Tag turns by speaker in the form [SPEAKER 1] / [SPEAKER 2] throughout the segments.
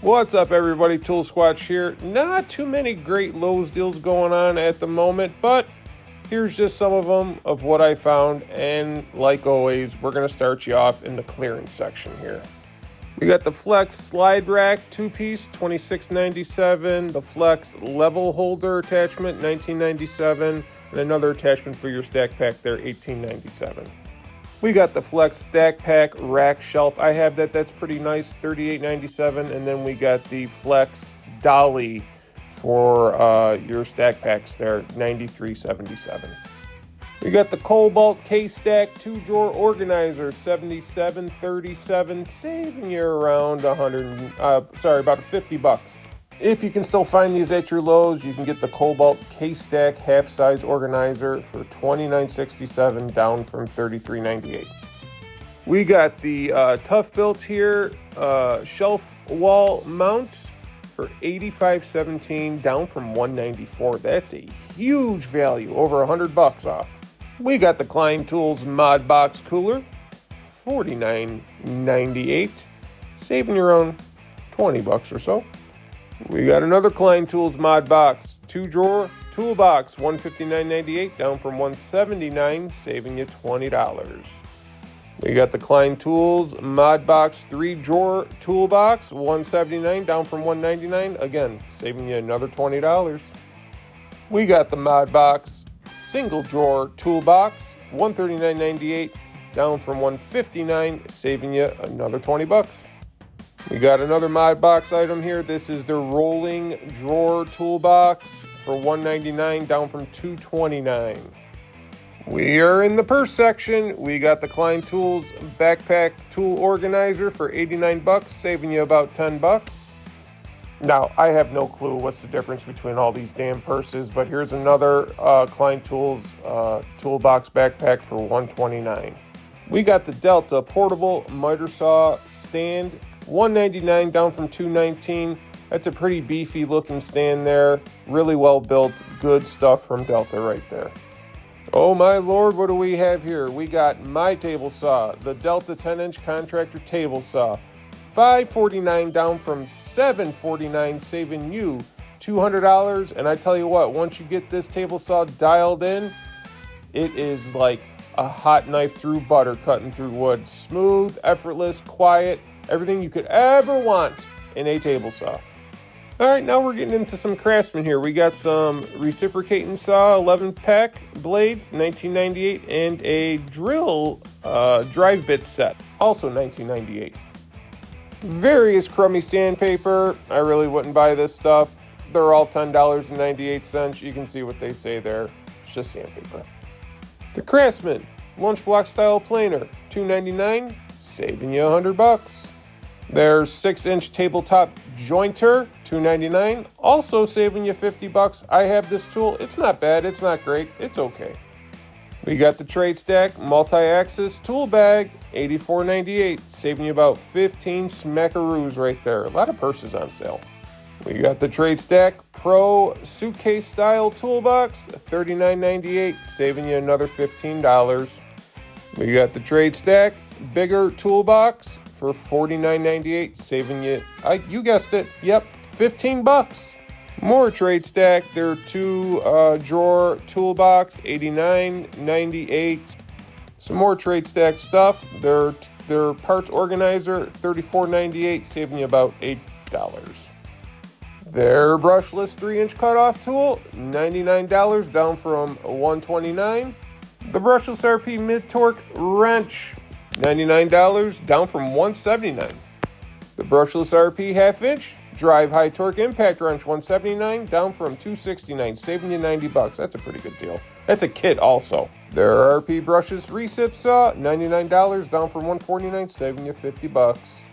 [SPEAKER 1] What's up, everybody? Tool Squatch here. Not too many great Lowe's deals going on at the moment, but here's just some of them of what I found. And like always, we're going to start you off in the clearance section here. We got the Flex slide rack 2-piece, $26.97. The Flex level holder attachment, $19.97. And another attachment for your stack pack there, $18.97. We got the Flex Stack Pack Rack Shelf. I have that. That's pretty nice, $38.97. And then we got the Flex Dolly for your stack packs there, $93.77. We got the Cobalt K-Stack 2-drawer organizer, $77.37, saving you around about $50. If you can still find these at your Lowe's, you can get the Cobalt K-Stack half-size organizer for $29.67, down from $33.98. We got the ToughBuilt here shelf wall mount for $85.17, down from $194. That's a huge value, over $100 off. We got the Klein Tools Modbox cooler, $49.98, saving you around $20 or so. We got another Klein Tools Modbox 2-drawer toolbox, $159.98, down from $179, saving you $20. We got the Klein Tools Modbox 3-drawer toolbox, $179, down from $199, again, saving you another $20. We got the Modbox single drawer toolbox, $139.98, down from $159, saving you another $20. We got another Modbox item here. This is the rolling drawer toolbox for $199, down from $229. We are in the purse section. We got the Klein Tools backpack tool organizer for $89, saving you about $10. Now, I have no clue what's the difference between all these damn purses, but here's another Klein Tools toolbox backpack for $129. We got the Delta portable miter saw stand, $199, down from $219. That's a pretty beefy looking stand there. Really well built, good stuff from Delta right there. Oh my lord, what do we have here? We got my table saw, the Delta 10-inch contractor table saw, $549, down from $749, saving you $200. And I tell you what, once you get this table saw dialed in, it is like a hot knife through butter cutting through wood. Smooth, effortless, quiet, everything you could ever want in a table saw. All right, now we're getting into some Craftsman here. We got some reciprocating saw 11-pack blades, $19.98, and a drill drive bit set, also $19.98. Various crummy sandpaper. I really wouldn't buy this stuff. They're all $10.98. You can see what they say there. It's just sandpaper. The Craftsman lunch block style planer, $2.99, saving you $100. Their 6-inch tabletop jointer, $2.99, also saving you $50. I have this tool. It's not bad. It's not great. It's okay. We got the Trade Stack multi-axis tool bag, $84.98, saving you about 15 smackaroos right there. A lot of purses on sale. We got the Trade Stack Pro suitcase style toolbox, $39.98, saving you another $15. We got the Trade Stack bigger toolbox for $49.98, saving you, you guessed it, yep, $15. More Trade Stack, their 2-drawer toolbox, $89.98. Some more Trade Stack stuff, their parts organizer, $34.98, saving you about $8. Their brushless 3-inch cutoff tool, $99, down from $129. The brushless RP mid-torque wrench, $99, down from $179. The brushless RP half-inch drive high torque impact wrench, $179, down from $269, saving you $90. That's a pretty good deal. That's a kit also. Their RP brushless recip saw, $99, down from $149, saving you $50.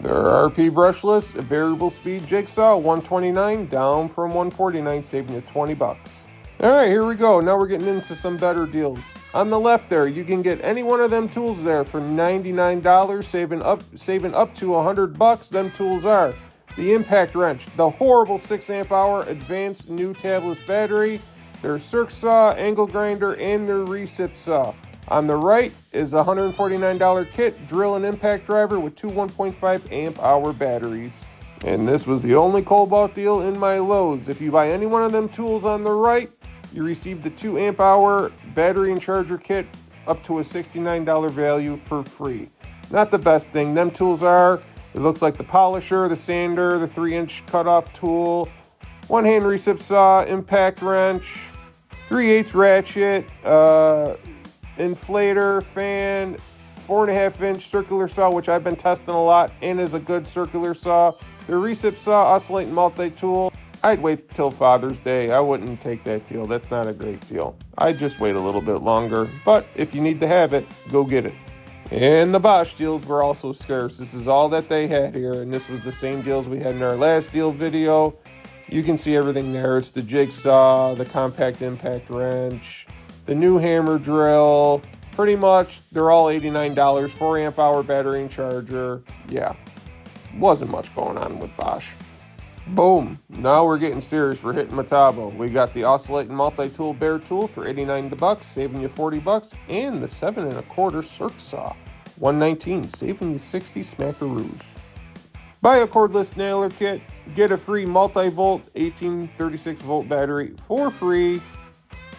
[SPEAKER 1] Their RP brushless variable speed jigsaw, $129, down from $149, saving you $20. All right, here we go. Now we're getting into some better deals. On the left there, you can get any one of them tools there for $99, saving up to $100. Them tools are the impact wrench, the horrible 6-amp-hour advanced new tabless battery, their circ saw, angle grinder, and their recip saw. On the right is a $149 kit drill and impact driver with two 1.5 amp hour batteries. And this was the only Cobalt deal in my Lowe's. If you buy any one of them tools on the right, you receive the 2 amp hour battery and charger kit up to a $69 value for free. Not the best thing. Them tools are, it looks like the polisher, the sander, the 3-inch cutoff tool, 1-hand recip saw, impact wrench, 3/8 ratchet, inflator, fan, 4.5-inch circular saw, which I've been testing a lot and is a good circular saw. The recip saw, oscillating multi-tool. I'd wait till Father's Day. I wouldn't take that deal. That's not a great deal. I'd just wait a little bit longer. But if you need to have it, go get it. And the Bosch deals were also scarce. This is all that they had here, and this was the same deals we had in our last deal video. You can see everything there. It's the jigsaw, the compact impact wrench, the new hammer drill. Pretty much, they're all $89, 4 amp hour battery and charger. Yeah, wasn't much going on with Bosch. Boom, now we're getting serious. We're hitting Metabo. We got the oscillating multi-tool bare tool for $89, saving you $40, and the 7 1/4 circ saw, $119, saving you 60 smackaroos. Buy a cordless nailer kit, get a free multi-volt 1836 volt battery for free.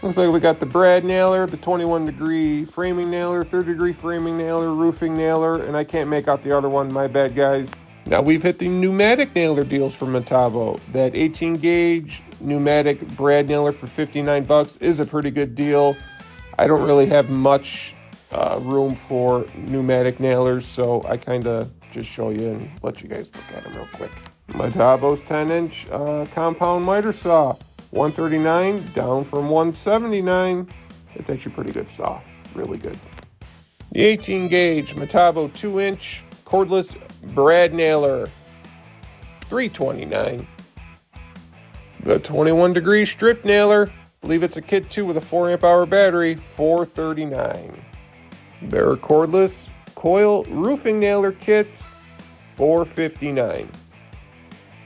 [SPEAKER 1] Looks like we got the brad nailer, the 21-degree framing nailer, 30-degree framing nailer, roofing nailer, and I can't make out the other one, my bad guys. Now we've hit the pneumatic nailer deals from Metabo. That 18-gauge pneumatic brad nailer for $59 is a pretty good deal. I don't really have much room for pneumatic nailers, so I kind of just show you and let you guys look at them real quick. Metabo's 10-inch compound miter saw, $139, down from $179. It's actually a pretty good saw, really good. The 18-gauge Metabo 2-inch cordless brad nailer, $329. The 21-degree strip nailer, believe it's a kit 2 with a 4 amp hour battery, $439. Their cordless coil roofing nailer kit, $459.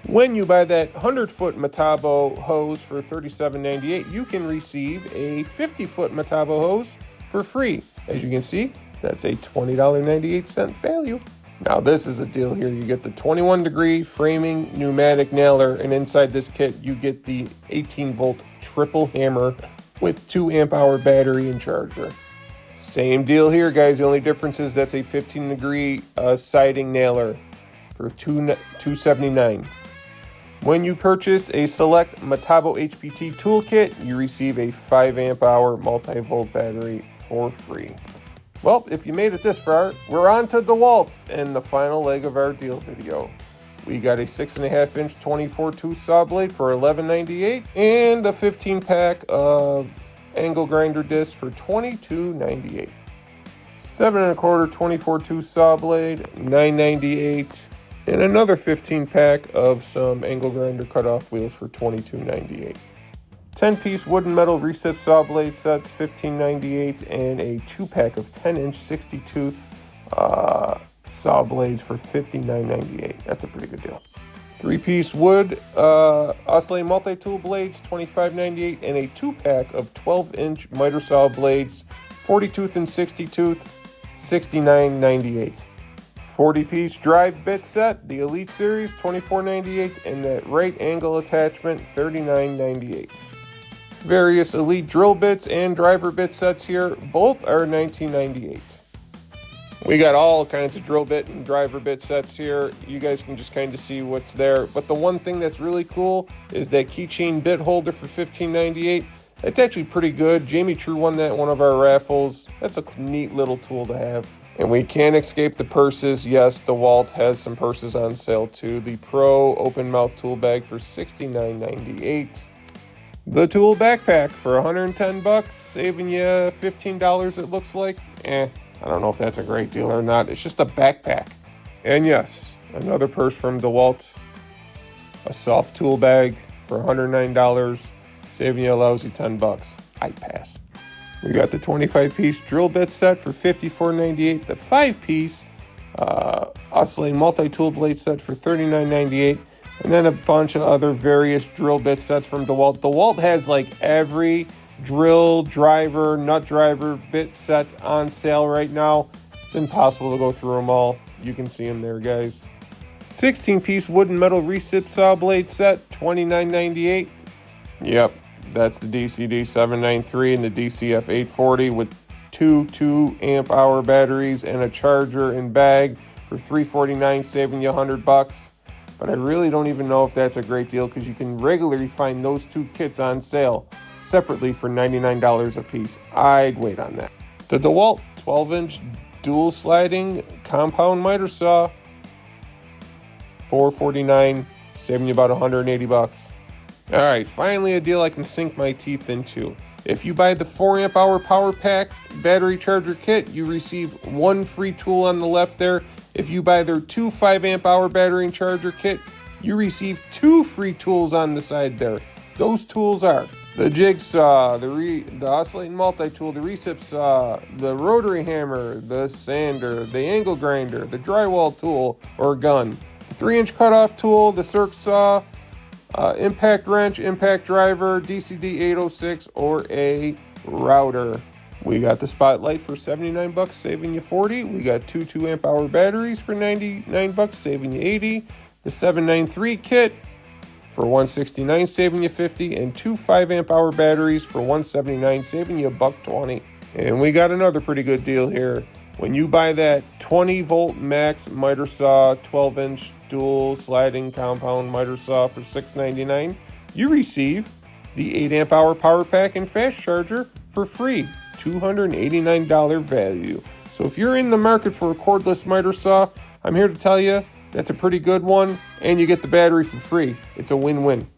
[SPEAKER 1] When you buy that 100-foot Metabo hose for $37.98, you can receive a 50-foot Metabo hose for free. As you can see, that's a $20.98 value. Now this is a deal here. You get the 21-degree framing pneumatic nailer, and inside this kit you get the 18-volt triple hammer with 2 amp hour battery and charger. Same deal here, guys. The only difference is that's a 15-degree siding nailer for $279. When you purchase a select Metabo HPT toolkit, you receive a 5 amp hour multi-volt battery for free. Well, if you made it this far, we're on to DeWalt and the final leg of our deal video. We got a 6.5-inch 24-tooth saw blade for $11.98 and a 15-pack of angle grinder discs for $22.98. 7 1/4 24-tooth saw blade, $9.98, and another 15-pack of some angle grinder cutoff wheels for $22.98. 10-piece wooden metal recip saw blade sets, $15.98, and a 2-pack of 10-inch 60-tooth saw blades for $59.98. That's a pretty good deal. 3-piece wood oscillating multi-tool blades, $25.98, and a 2-pack of 12-inch miter saw blades, 40-tooth and 60-tooth, $69.98. 40-piece drive bit set, the Elite Series, $24.98, and that right angle attachment, $39.98. Various Elite drill bits and driver bit sets here, both are $19.98. We got all kinds of drill bit and driver bit sets here. You guys can just kind of see what's there. But the one thing that's really cool is that keychain bit holder for $15.98. It's actually pretty good. Jamie True won that one of our raffles. That's a neat little tool to have. And we can't escape the purses. Yes, DeWalt has some purses on sale too. The Pro open mouth tool bag for $69.98. The tool backpack for $110, saving you $15 it looks like. I don't know if that's a great deal or not. It's just a backpack. And yes, another purse from DeWalt. A soft tool bag for $109, saving you a lousy $10. I'd pass. We got the 25-piece drill bit set for $54.98. The 5-piece oscillating multi-tool blade set for $39.98. And then a bunch of other various drill bit sets from DeWalt. DeWalt has like every drill, driver, nut driver bit set on sale right now. It's impossible to go through them all. You can see them there, guys. 16-piece wood and metal recip saw blade set, $29.98. Yep, that's the DCD 793 and the DCF 840 with two 2-amp-hour batteries and a charger and bag for $349, saving you $100. But I really don't even know if that's a great deal because you can regularly find those two kits on sale separately for $99 a piece. I'd wait on that. The DeWalt 12-inch dual sliding compound miter saw, $449, saving you about $180. All right, finally a deal I can sink my teeth into. If you buy the 4-amp-hour power pack battery charger kit, you receive one free tool on the left there. If you buy their 2 5-amp-hour battery and charger kit, you receive 2 free tools on the side there. Those tools are the jigsaw, the oscillating multi-tool, the recip saw, the rotary hammer, the sander, the angle grinder, the drywall tool or gun, the 3-inch cutoff tool, the circ saw, impact wrench, impact driver, DCD 806, or a router. We got the spotlight for $79, saving you $40. We got two 2-amp-hour batteries for $99, saving you $80. The 793 kit for $169, saving you $50, and two 5-amp-hour batteries for $179, saving you $120. And we got another pretty good deal here. When you buy that 20-volt max miter saw 12-inch dual sliding compound miter saw for $699, you receive the 8-amp-hour power pack and fast charger for free, $289 value. So if you're in the market for a cordless miter saw, I'm here to tell you that's a pretty good one, and you get the battery for free. It's a win-win.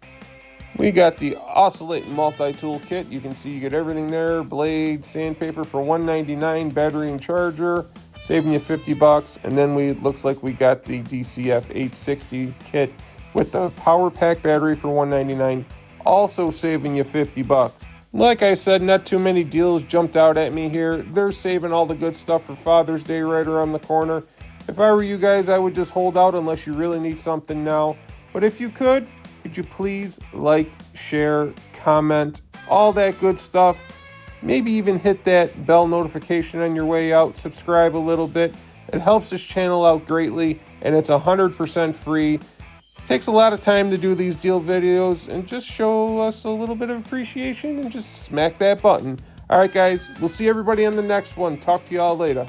[SPEAKER 1] We got the oscillating multi-tool kit. You can see you get everything there. Blade, sandpaper for $199, battery and charger, saving you $50. And then looks like we got the DCF 860 kit with the power pack battery for $199, also saving you $50. Like I said, not too many deals jumped out at me here. They're saving all the good stuff for Father's Day right around the corner. If I were you guys, I would just hold out unless you really need something now. But if you could you please like, share, comment, all that good stuff. Maybe even hit that bell notification on your way out. Subscribe a little bit. It helps this channel out greatly, and it's 100% free. Takes a lot of time to do these deal videos, and just show us a little bit of appreciation and just smack that button. All right, guys, we'll see everybody on the next one. Talk to y'all later.